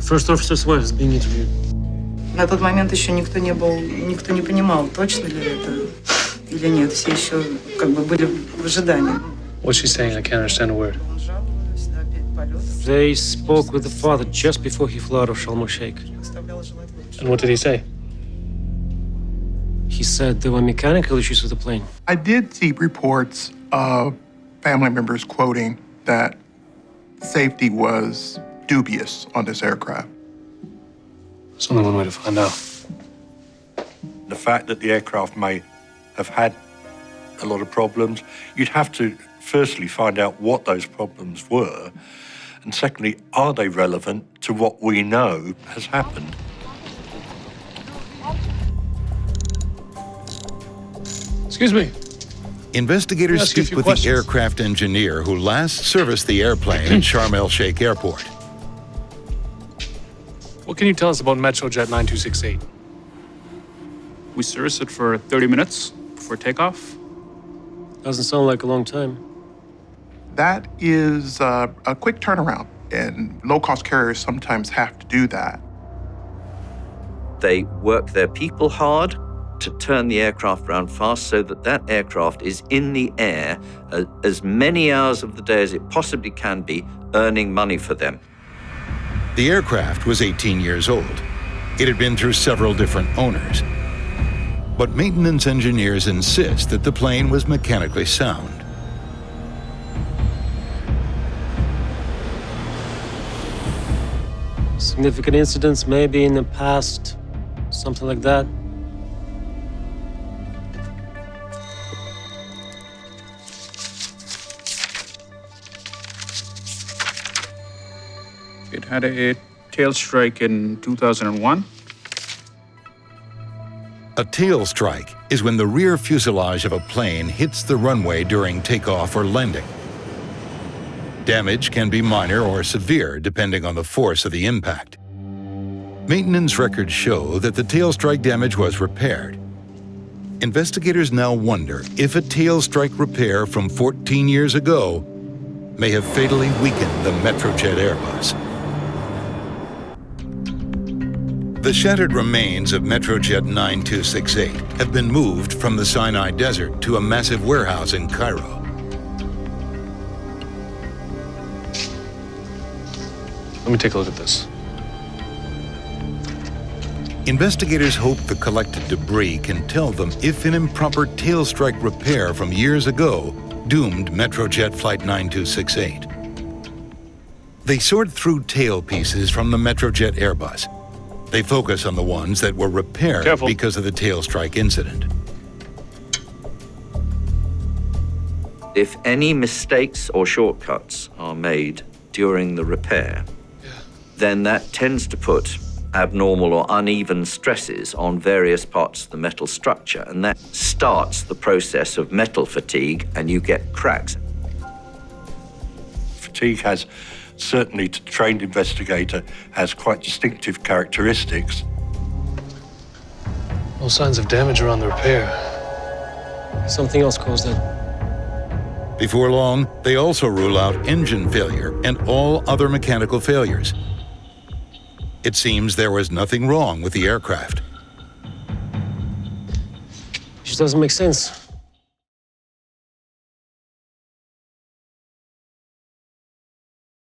First officer's wife is being interviewed. На тот момент еще никто не понимал, точно ли это или нет. Все еще как бы были в ожидании. What's she saying? I can't understand a word. They spoke with the father just before he flew out of El-Sheikh. And what did he say? He said there were mechanical issues with the plane. I did see reports of family members quoting that safety was dubious on this aircraft. There's only one way to find out. The fact that the aircraft may have had a lot of problems, you'd have to firstly find out what those problems were, and secondly, are they relevant to what we know has happened? Excuse me. Investigators speak with the aircraft engineer who last serviced the airplane at Sharm El-Sheikh Airport. What can you tell us about Metrojet 9268? We serviced it for 30 minutes before takeoff. Doesn't sound like a long time. That is a quick turnaround, and low-cost carriers sometimes have to do that. They work their people hard to turn the aircraft around fast so that that aircraft is in the air as many hours of the day as it possibly can be, earning money for them. The aircraft was 18 years old. It had been through several different owners. But maintenance engineers insist that the plane was mechanically sound. Significant incidents maybe in the past, something like that. It had a tail strike in 2001. A tail strike is when the rear fuselage of a plane hits the runway during takeoff or landing. Damage can be minor or severe depending on the force of the impact. Maintenance records show that the tail strike damage was repaired. Investigators now wonder if a tail strike repair from 14 years ago may have fatally weakened the Metrojet Airbus. The shattered remains of Metrojet 9268 have been moved from the Sinai Desert to a massive warehouse in Cairo. Let me take a look at this. Investigators hope the collected debris can tell them if an improper tail strike repair from years ago doomed Metrojet Flight 9268. They sort through tail pieces from the Metrojet Airbus. They focus on the ones that were repaired because of the tail strike incident. If any mistakes or shortcuts are made during the repair, then that tends to put abnormal or uneven stresses on various parts of the metal structure, and that starts the process of metal fatigue, and you get cracks. Fatigue has, certainly to the trained investigator, has quite distinctive characteristics. No signs of damage around the repair. Something else caused it. Before long, they also rule out engine failure and all other mechanical failures. It seems there was nothing wrong with the aircraft. It just doesn't make sense.